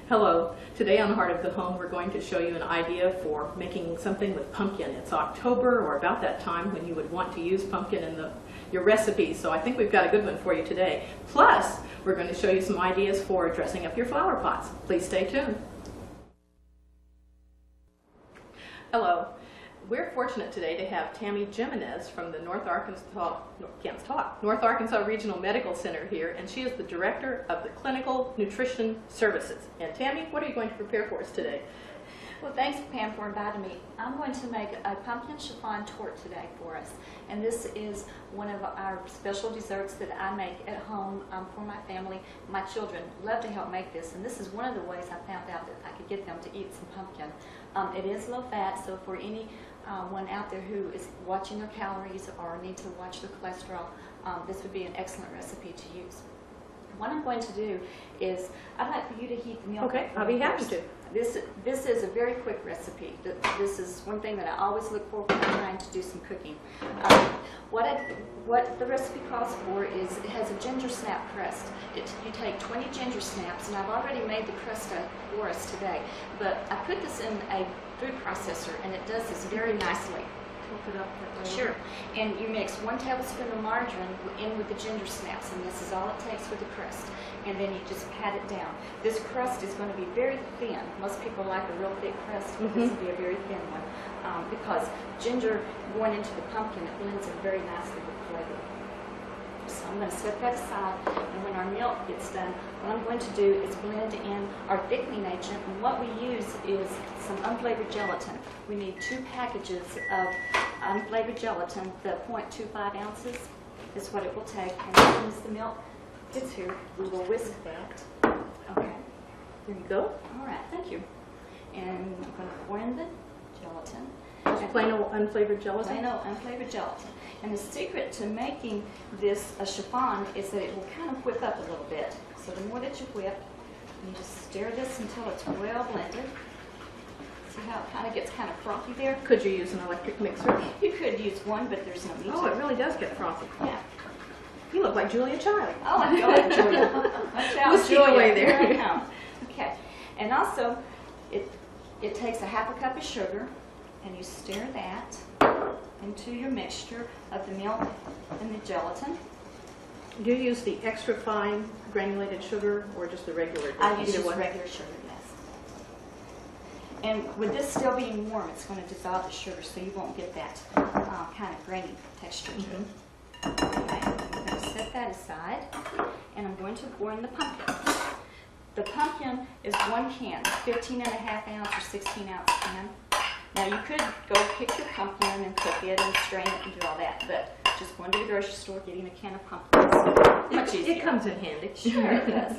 Hello. Today on Heart of the Home we're going to show you an idea for making something with pumpkin. It's October or about that time when you would want to use pumpkin in your recipes, so I think we've got a good one for you today. Plus, we're going to show you some ideas for dressing up your flower pots. Please stay tuned. Hello. We're fortunate today to have Tammy Jimenez from the North Arkansas Regional Medical Center here, and she is the Director of the Clinical Nutrition Services. And Tammy, what are you going to prepare for us today? Well, thanks, Pam, for inviting me. I'm going to make a pumpkin chiffon torte today for us. And this is one of our special desserts that I make at home for my family. My children love to help make this, and this is one of the ways I found out that I could get them to eat some pumpkin. It is low fat, so for anyone out there who is watching their calories or need to watch their cholesterol, this would be an excellent recipe to use. What I'm going to do is, I'd like for you to heat the milk. Okay, I'll be happy to. This is a very quick recipe. This is one thing that I always look for when I'm trying to do some cooking. What the recipe calls for is, it has a ginger snap crust. You take 20 ginger snaps, and I've already made the crust for us today, but I put this in a food processor, and it does this very nicely. Tilt it up that way. Sure. And you mix 1 tablespoon of margarine in with the ginger snaps, and this is all it takes for the crust. And then you just pat it down. This crust is going to be very thin. Most people like a real thick crust, but this will be a very thin one because ginger going into the pumpkin, it blends in very nicely with flavor. So I'm going to set that aside, and when our milk gets done, what I'm going to do is blend in our thickening agent, and what we use is some unflavored gelatin. We need 2 packages of unflavored gelatin. The 0.25 ounces is what it will take, and as soon as the milk gets here, we will whisk that. Okay. There you go. All right, thank you. And I'm going to pour in the gelatin. Just plain old unflavored gelatin? Plain old unflavored gelatin. And the secret to making this a chiffon is that it will kind of whip up a little bit. So the more that you whip, you just stir this until it's well blended. See how it kind of gets kind of frothy there? Could you use an electric mixer? You could use one, but there's no need to. Oh, it really does get frothy. Yeah. You look like Julia Child. Oh, I go ahead, Julia. Watch out, Whiskey Julia. away there. Here I come. Okay. And also, it takes a ½ cup of sugar, and you stir that into your mixture of the milk and the gelatin. Do you use the extra fine granulated sugar or just the regular? I use Either just one? regular sugar, yes. And with this still being warm, it's going to dissolve the sugar, so you won't get that kind of grainy texture to it. Okay, I'm going to set that aside, and I'm going to pour in the pumpkin. The pumpkin is 1 can, 15½ ounce or 16 ounce can. Now you could go pick your pumpkin and cook it and strain it and do all that, but just going to the grocery store, getting a can of pumpkins, much easier. It comes in handy. Sure it does.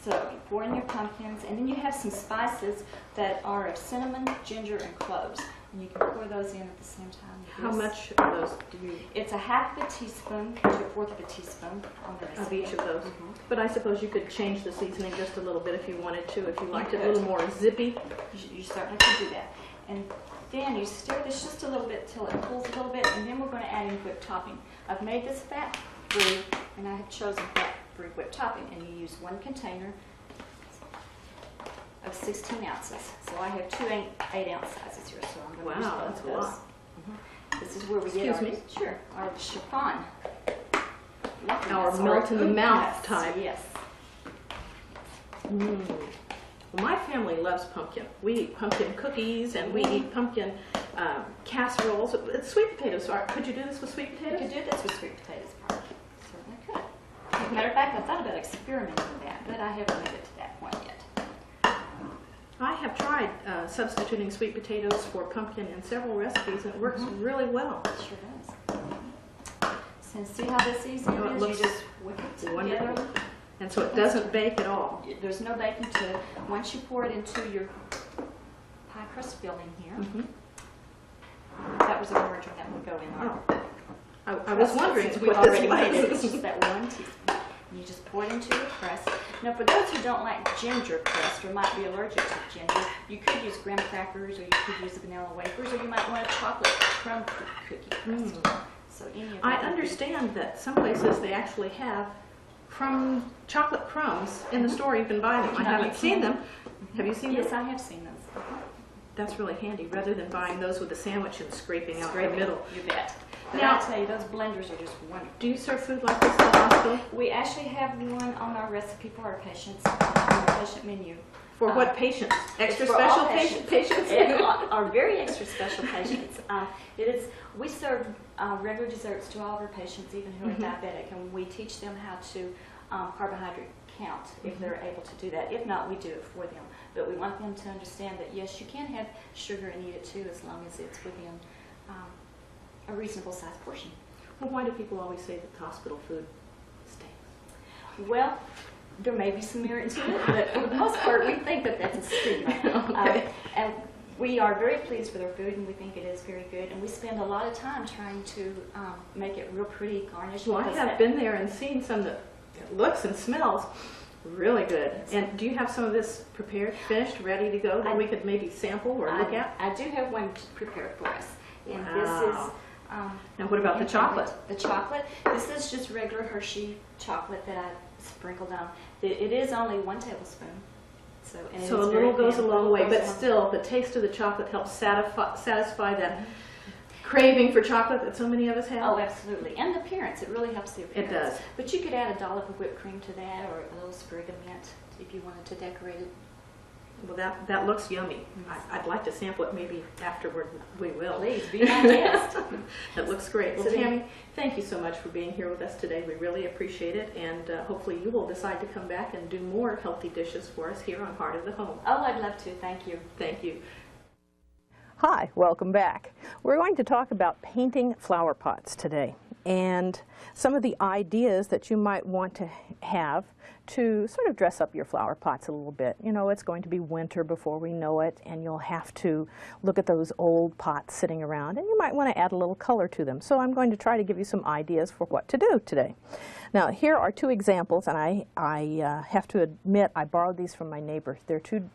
So you pour in your pumpkins, and then you have some spices that are of cinnamon, ginger, and cloves. And you can pour those in at the same time. How much of those do you? It's a ½ teaspoon to a 1/4 teaspoon on the recipe. Of each of those. But I suppose you could change the seasoning just a little bit if you wanted to, if you liked it a little more zippy. You certainly can do that. And then you stir this just a little bit till it cools a little bit, and then we're going to add in whipped topping. I've made this fat-free, and I have chosen fat-free whipped topping, and you use 1 container of 16 ounces. So I have 2 8-ounce sizes here, so I'm going to use both that's of a those. lot. This is where we get our, Excuse me? Sure, our chiffon. Our melt-in-the-mouth type. Yes. Well, my family loves pumpkin. We eat pumpkin cookies, and we eat pumpkin casseroles. Sweet potatoes. Could you do this with sweet You potatoes? could do this with sweet potatoes, probably. Certainly could. As a matter of fact, I thought about experimenting with that, but I haven't made it to that point yet. I have tried substituting sweet potatoes for pumpkin in several recipes, and it works really well. It sure does. So see how this easy Oh, it is? looks You just whip it together. wonderful. And so it doesn't bake at all. There's no baking to it. Once you pour it into your pie crust filling here, that was a margarine that would go in there. Oh. I was wondering Since we've what already this made it. was. It's just that 1 teaspoon. And you just pour it into your crust. Now, for those who don't like ginger crust or might be allergic to ginger, you could use graham crackers, or you could use vanilla wafers, or you might want a chocolate crumb cookie crust. So any of that I understand that some places they actually have from chocolate crumbs in the store. You can buy them. I haven't seen them. Have you seen them? Yes, I have seen those. That's really handy, rather than buying those with the sandwich and scraping out the middle. You bet. But Now, I'll tell you, those blenders are just wonderful. do you serve food like this in the hospital? We actually have one on our recipe for our patients, on the patient menu. For what patients? Extra For special all patients? Our very extra special patients. We serve regular desserts to all of our patients, even who are diabetic, and we teach them how to carbohydrate count if they're able to do that. If not, we do it for them. But we want them to understand that yes, you can have sugar and eat it too, as long as it's within a reasonable size portion. Well, why do people always say that hospital food stinks? Well, there may be some merit to it, but for the most part, we think that that's a stigma. Okay. And we are very pleased with our food, and we think it is very good. And we spend a lot of time trying to make it real pretty, garnished. Well, I have been there and seen some that looks and smells really good. And do you have some of this prepared, finished, ready to go that we could maybe sample or look at? I do have one prepared for us. And Wow. this is... Now what about the chocolate? The chocolate. This is just regular Hershey chocolate that I sprinkled on. It is only 1 tablespoon. So a little goes a long way, but still the taste of the chocolate helps satisfy that craving for chocolate that so many of us have. Oh, absolutely. And the appearance. It really helps the appearance. It does. But you could add a dollop of whipped cream to that, or a little sprig of mint if you wanted to decorate it. Well, that looks yummy. I'd like to sample it maybe afterward. We will. Please, be my guest. That looks great. Well, Tammy, thank you so much for being here with us today. We really appreciate it, and hopefully you will decide to come back and do more healthy dishes for us here on Heart of the Home. Oh, I'd love to. Thank you. Thank you. Hi, welcome back. We're going to talk about painting flower pots today and some of the ideas that you might want to have to sort of dress up your flower pots a little bit. You know, it's going to be winter before we know it, and you'll have to look at those old pots sitting around, and you might want to add a little color to them. So I'm going to try to give you some ideas for what to do today. Now, here are 2 examples, and I have to admit I borrowed these from my neighbor. They're 2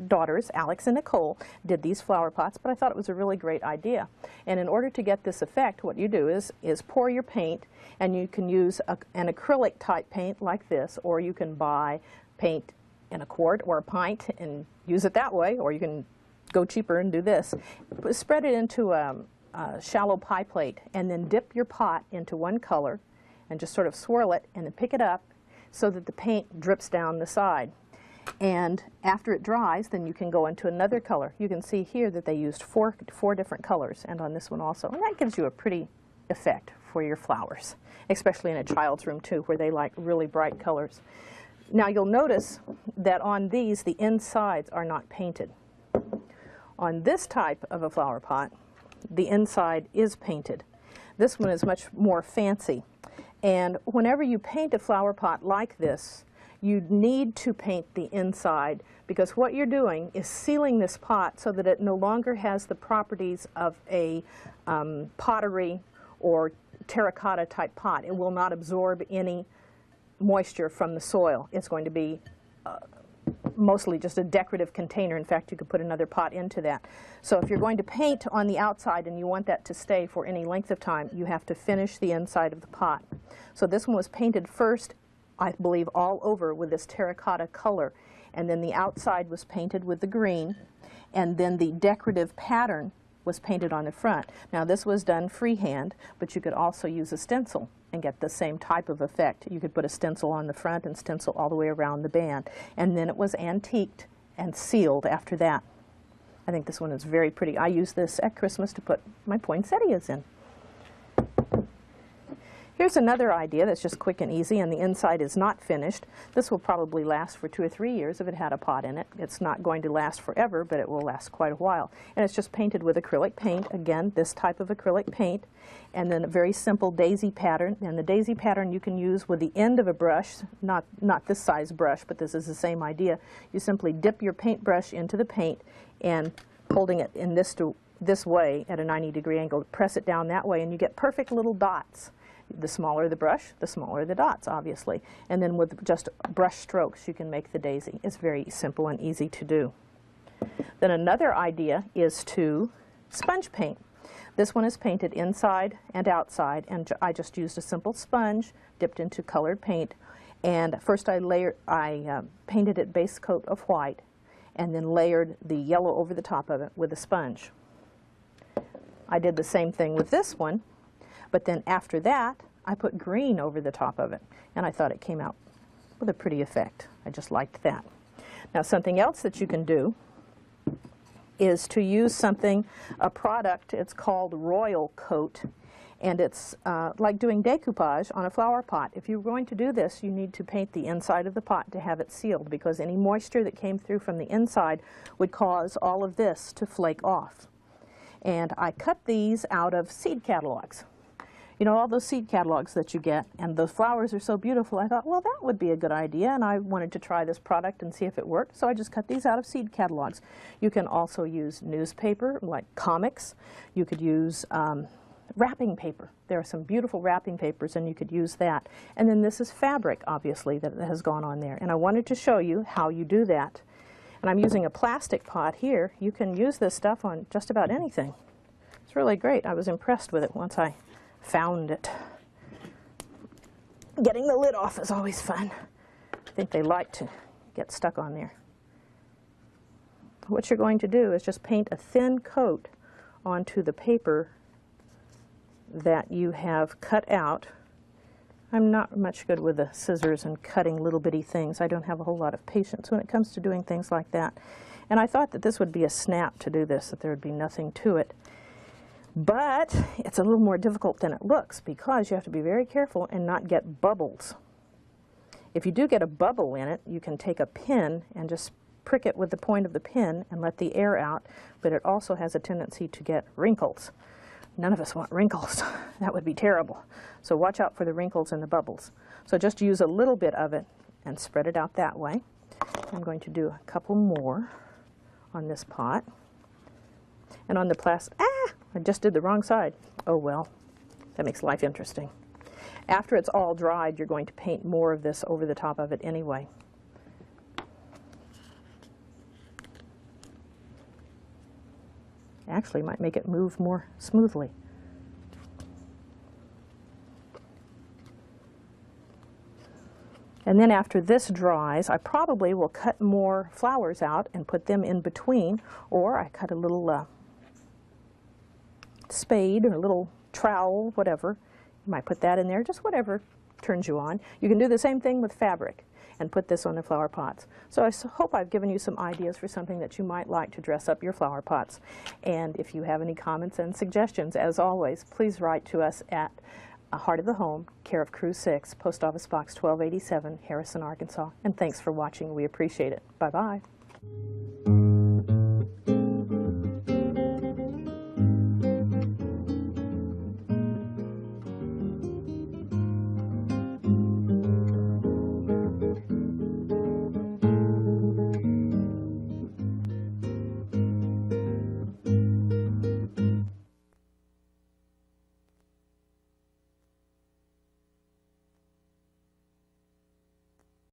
daughters, Alex and Nicole, did these flower pots, but I thought it was a really great idea. And in order to get this effect, what you do is pour your paint, and you can use an acrylic type paint like this, or you can buy paint in a quart or a pint and use it that way, or you can go cheaper and do this. Spread it into a shallow pie plate, and then dip your pot into one color and just sort of swirl it and then pick it up so that the paint drips down the side. And after it dries, then you can go into another color. You can see here that they used four different colors, and on this one also. And that gives you a pretty effect for your flowers, especially in a child's room too, where they like really bright colors. Now you'll notice that on these, the insides are not painted. On this type of a flower pot, the inside is painted. This one is much more fancy. And whenever you paint a flower pot like this, you need to paint the inside, because what you're doing is sealing this pot so that it no longer has the properties of a pottery or terracotta type pot. It will not absorb any moisture from the soil. It's going to be mostly just a decorative container. In fact, you could put another pot into that. So if you're going to paint on the outside and you want that to stay for any length of time, you have to finish the inside of the pot. So this one was painted first, I believe, all over with this terracotta color, and then the outside was painted with the green, and then the decorative pattern was painted on the front. Now this was done freehand, but you could also use a stencil and get the same type of effect. You could put a stencil on the front and stencil all the way around the band, and then it was antiqued and sealed after that. I think this one is very pretty. I use this at Christmas to put my poinsettias in. Here's another idea that's just quick and easy, and the inside is not finished. This will probably last for 2 or 3 years if it had a pot in it. It's not going to last forever, but it will last quite a while. And it's just painted with acrylic paint. Again, this type of acrylic paint, and then a very simple daisy pattern. And the daisy pattern you can use with the end of a brush, not this size brush, but this is the same idea. You simply dip your paintbrush into the paint, and holding it in this way at a 90-degree angle, press it down that way, and you get perfect little dots. The smaller the brush, the smaller the dots, obviously. And then with just brush strokes, you can make the daisy. It's very simple and easy to do. Then another idea is to sponge paint. This one is painted inside and outside, and I just used a simple sponge dipped into colored paint, And first I painted it base coat of white and then layered the yellow over the top of it with a sponge. I did the same thing with this one, but then after that I put green over the top of it, and I thought it came out with a pretty effect. I just liked that. Now something else that you can do is to use a product, it's called Royal Coat, and it's like doing decoupage on a flower pot. If you're going to do this, you need to paint the inside of the pot to have it sealed, because any moisture that came through from the inside would cause all of this to flake off. And I cut these out of seed catalogs. You know, all those seed catalogs that you get, and those flowers are so beautiful, I thought, well, that would be a good idea, and I wanted to try this product and see if it worked, so I just cut these out of seed catalogs. You can also use newspaper, like comics. You could use wrapping paper. There are some beautiful wrapping papers, and you could use that. And then this is fabric, obviously, that has gone on there. And I wanted to show you how you do that. And I'm using a plastic pot here. You can use this stuff on just about anything. It's really great. I was impressed with it once I found it. Getting the lid off is always fun. I think they like to get stuck on there. What you're going to do is just paint a thin coat onto the paper that you have cut out. I'm not much good with the scissors and cutting little bitty things. I don't have a whole lot of patience when it comes to doing things like that. And I thought that this would be a snap to do this, that there would be nothing to it. But it's a little more difficult than it looks, because you have to be very careful and not get bubbles. If you do get a bubble in it, you can take a pin and just prick it with the point of the pin and let the air out, but it also has a tendency to get wrinkles. None of us want wrinkles. That would be terrible. So watch out for the wrinkles and the bubbles. So just use a little bit of it and spread it out that way. I'm going to do a couple more on this pot. And on the plastic, I just did the wrong side. Oh well, that makes life interesting. After it's all dried, you're going to paint more of this over the top of it anyway. Actually, might make it move more smoothly. And then after this dries, I probably will cut more flowers out and put them in between, or I cut a little spade or a little trowel, whatever. You might put that in there, just whatever turns you on. You can do the same thing with fabric and put this on the flower pots. So I hope I've given you some ideas for something that you might like to dress up your flower pots. And if you have any comments and suggestions, as always, please write to us at Heart of the Home, care of Crew 6, Post Office Box 1287, Harrison, Arkansas. And thanks for watching. We appreciate it. Bye-bye.